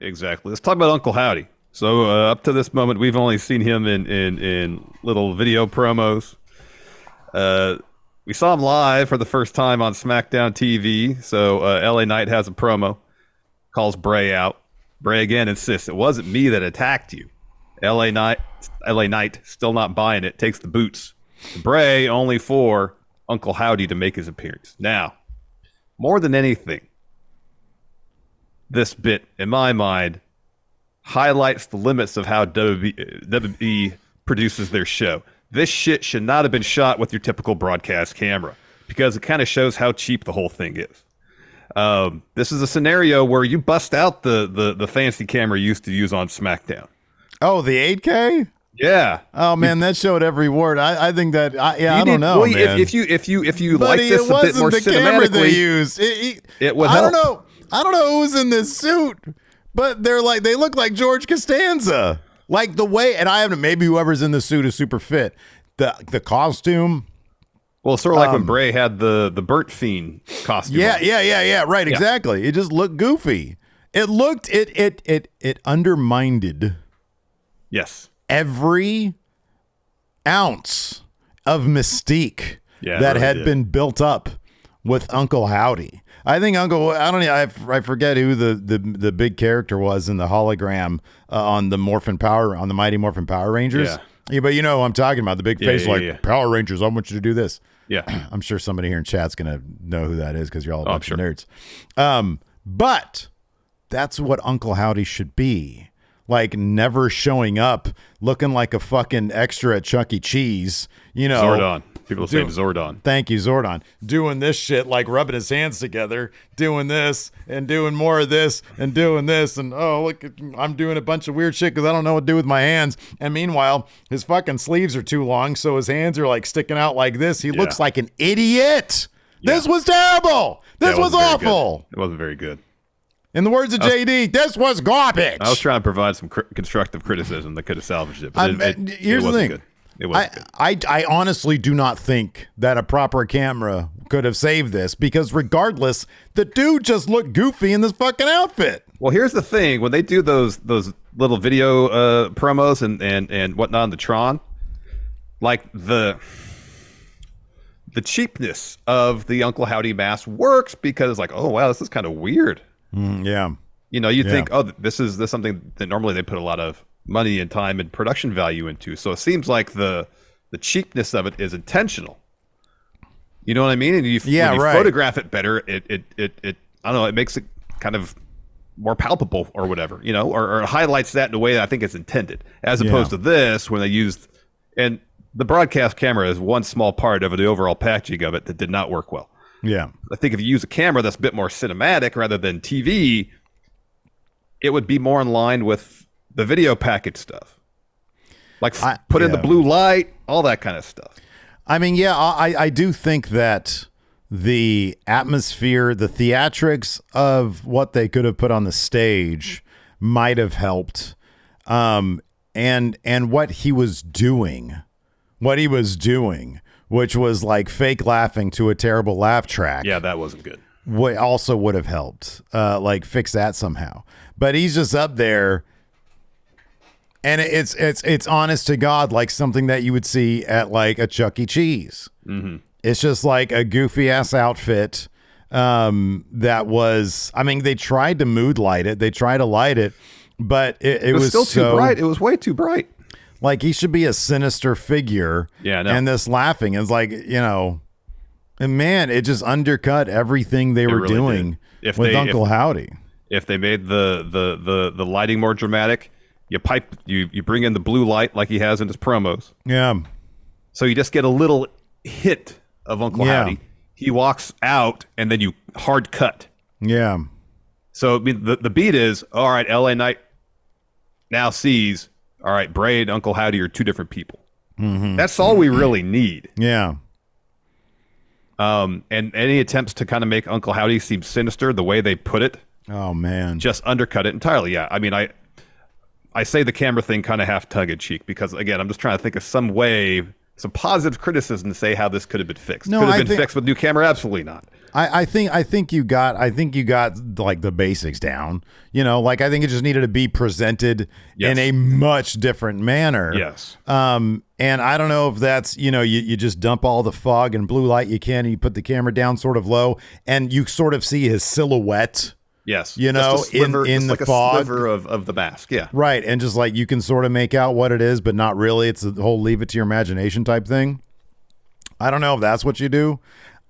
Exactly. Let's talk about Uncle Howdy. So up to this moment, we've only seen him in little video promos. We saw him live for the first time on SmackDown TV. So LA Knight has a promo, calls Bray out. Bray again insists it wasn't me that attacked you. LA Knight still not buying it. Takes the boots. Bray only for Uncle Howdy to make his appearance. Now, more than anything, this bit, in my mind, highlights the limits of how WWE produces their show. This shit should not have been shot with your typical broadcast camera because it kind of shows how cheap the whole thing is. This is a scenario where you bust out the fancy camera you used to use on SmackDown. Oh, the 8K? Yeah. Oh man, that showed every word. I think that. I don't know, well, man. If you Buddy, like this a bit more the camera they cinematically, used. it would I help. don't know. I don't know who's in this suit, but they look like George Costanza. Like the way, and I haven't. Maybe whoever's in the suit is super fit. The costume. Well, sort of like when Bray had the Burt Fiend costume. Yeah. Right, exactly. It just looked goofy. It looked it undermined. Yes. Every ounce of mystique that had been built up with Uncle Howdy. I think I forget who the big character was in the hologram on the Mighty Morphin Power Rangers. Yeah, but you know who I'm talking about, the big face Power Rangers, I want you to do this. Yeah. I'm sure somebody here in chat's going to know who that is because you're all a bunch of nerds. But that's what Uncle Howdy should be. Like never showing up looking like a fucking extra at Chuck E. Cheese. You know, Zordon. People say Zordon. Thank you, Zordon. Doing this shit, like rubbing his hands together, doing this and doing more of this and doing this. And oh, look, I'm doing a bunch of weird shit because I don't know what to do with my hands. And meanwhile, his fucking sleeves are too long, so his hands are like sticking out like this. He looks like an idiot. Yeah. This was terrible. This was awful. It wasn't very good. In the words of JD, this was garbage. I was trying to provide some constructive criticism that could have salvaged it. But here's the thing. Good. It wasn't good. I honestly do not think that a proper camera could have saved this because regardless, the dude just looked goofy in this fucking outfit. Well, here's the thing. When they do those little video promos and whatnot on the Tron, like the cheapness of the Uncle Howdy mask works because like, oh, wow, this is kind of weird. Yeah. You know, you think, oh, this is something that normally they put a lot of money and time and production value into. So it seems like the cheapness of it is intentional. You know what I mean? And when you photograph it better, it I don't know, it makes it kind of more palpable or whatever, you know, or highlights that in a way that I think it's intended. As opposed to this, when they used, and the broadcast camera is one small part of the overall packaging of it that did not work well. Yeah. I think if you use a camera that's a bit more cinematic rather than TV, it would be more in line with the video package stuff. Like put in the blue light, all that kind of stuff. I mean, I do think that the atmosphere, the theatrics of what they could have put on the stage might have helped. And what he was doing, which was like fake laughing to a terrible laugh track. Yeah, that wasn't good. Also would have helped, like fix that somehow. But he's just up there, and it's honest to God, like something that you would see at like a Chuck E. Cheese. Mm-hmm. It's just like a goofy ass outfit. That was, I mean, they tried to mood light it, they tried to light it, but it was still too bright. It was way too bright. Like he should be a sinister figure. Yeah, no. And this laughing is like, you know, and man, it just undercut everything they were really doing with Uncle Howdy. If they made the lighting more dramatic, you bring in the blue light like he has in his promos. Yeah. So you just get a little hit of Uncle Howdy. He walks out and then you hard cut. Yeah. So I mean, the beat is, all right, LA Knight now sees, all right, Bray and Uncle Howdy are two different people. Mm-hmm. That's all we really need. Yeah. And any attempts to kind of make Uncle Howdy seem sinister, the way they put it, oh man, just undercut it entirely. Yeah, I mean, I say the camera thing kind of half tongue in cheek because again, I'm just trying to think of some way, some positive criticism to say how this could have been fixed. No, could have been fixed with new camera? Absolutely not. I think you got like the basics down. You know, like I think it just needed to be presented in a much different manner. Yes. And I don't know if that's, you know, you just dump all the fog and blue light you can, and you put the camera down sort of low, and you sort of see his silhouette. Yes. You know, sliver, in the fog. A sliver of the mask. Yeah. Right. And just like you can sort of make out what it is, but not really. It's the whole leave it to your imagination type thing. I don't know if that's what you do.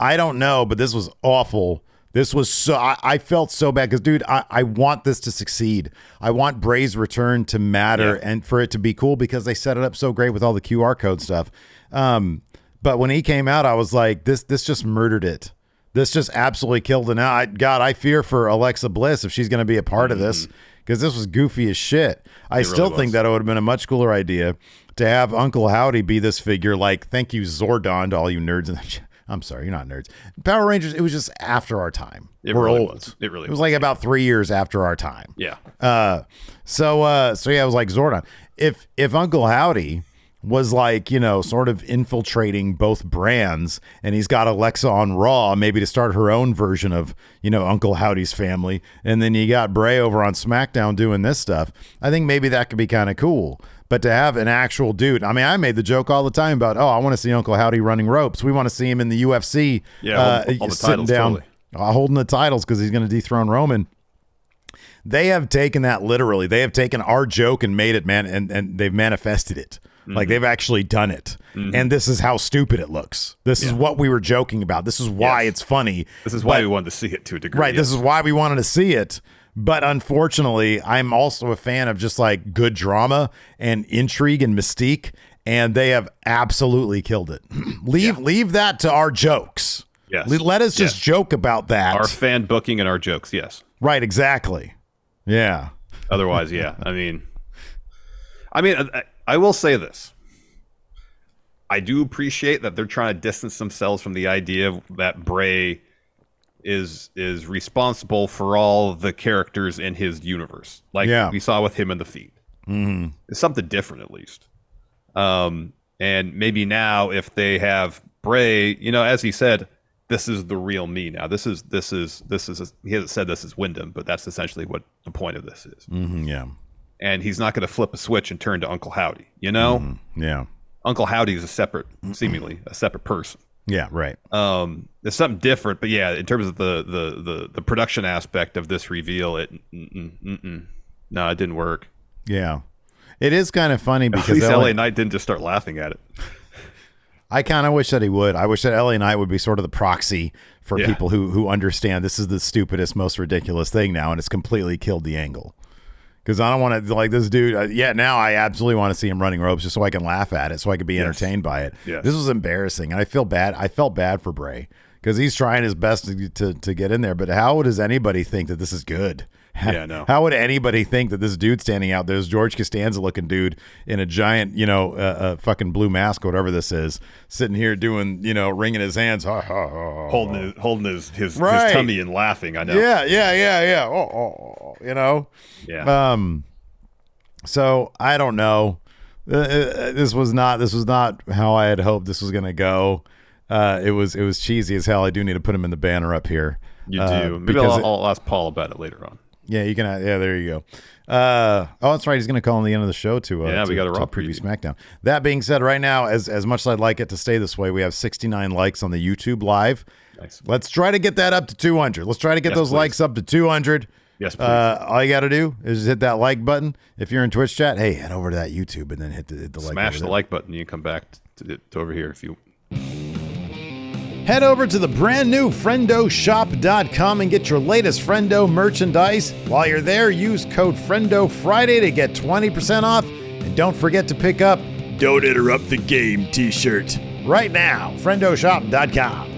I don't know, but this was awful. This was so, I felt so bad because, dude, I want this to succeed. I want Bray's return to matter and for it to be cool because they set it up so great with all the QR code stuff. But when he came out, I was like, this just murdered it. This just absolutely killed it. Now, I fear for Alexa Bliss if she's going to be a part of this because this was goofy as shit. I still think that it would have been a much cooler idea to have Uncle Howdy be this figure like, thank you, Zordon, to all you nerds in the chat. I'm sorry, you're not nerds. Power Rangers, it was just after our time. We're old. It really was. It was like about 3 years after our time. Yeah. So yeah, it was like Zordon. If Uncle Howdy was like, you know, sort of infiltrating both brands, and he's got Alexa on Raw, maybe to start her own version of, you know, Uncle Howdy's family, and then you got Bray over on SmackDown doing this stuff, I think maybe that could be kind of cool. But to have an actual dude, I mean, I made the joke all the time about, I want to see Uncle Howdy running ropes. We want to see him in the UFC, all the sitting titles, down, totally. Holding the titles because he's going to dethrone Roman. They have taken that literally. They have taken our joke and made it, man, and they've manifested it. Like they've actually done it. And this is how stupid it looks. This is what we were joking about. This is why it's funny. This is why we wanted to see it to a degree. Right. This is why we wanted to see it. But unfortunately, I'm also a fan of just like good drama and intrigue and mystique. And they have absolutely killed it. Leave that to our jokes. Yes. Let us just joke about that. Our fan booking and our jokes. Yes. Right. Exactly. Yeah. Otherwise, yeah. I mean, I will say this. I do appreciate that they're trying to distance themselves from the idea that Bray is responsible for all the characters in his universe. Like we saw with him in the feed. It's something different, at least. And maybe now if they have Bray, you know, as he said, this is the real me now. This is he hasn't said this is Wyndham, but that's essentially what the point of this is. Yeah. And he's not going to flip a switch and turn to Uncle Howdy, you know? Yeah. Uncle Howdy is seemingly a separate person. Yeah, right. There's something different, but yeah, in terms of the production aspect of this reveal, no, it didn't work. Yeah. It is kind of funny because at least LA Knight didn't just start laughing at it. I kind of wish that he would. I wish that LA Knight would be sort of the proxy for people who understand this is the stupidest, most ridiculous thing now, and it's completely killed the angle. Because I don't want to, like, this dude, now I absolutely want to see him running ropes just so I can laugh at it, so I can be entertained by it. Yes. This was embarrassing, and I felt bad for Bray, because he's trying his best to get in there, but how does anybody think that this is good? Yeah, no. How would anybody think that this dude standing out there, this George Costanza looking dude in a giant, fucking blue mask, or whatever this is, sitting here doing, wringing his hands, holding his tummy and laughing. I know. Yeah. Yeah. So I don't know. This was not how I had hoped this was gonna go. It was cheesy as hell. I do need to put him in the banner up here. You do. Maybe I'll ask Paul about it later on. Yeah, you can. Yeah, there you go. That's right. He's going to call on the end of the show to we got a Raw preview SmackDown. That being said, right now, as much as I'd like it to stay this way, we have 69 likes on the YouTube live. Nice. Let's try to get that up to 200. Let's try to get those likes up to 200. Yes, please. All you got to do is just hit that like button. If you're in Twitch chat, hey, head over to that YouTube and then hit the like. Smash the like button. You can come back to over here if you. Head over to the brand new FriendoShop.com and get your latest Friendo merchandise. While you're there, use code FriendoFriday to get 20% off. And don't forget to pick up Don't Interrupt the Game t-shirt right now. FriendoShop.com.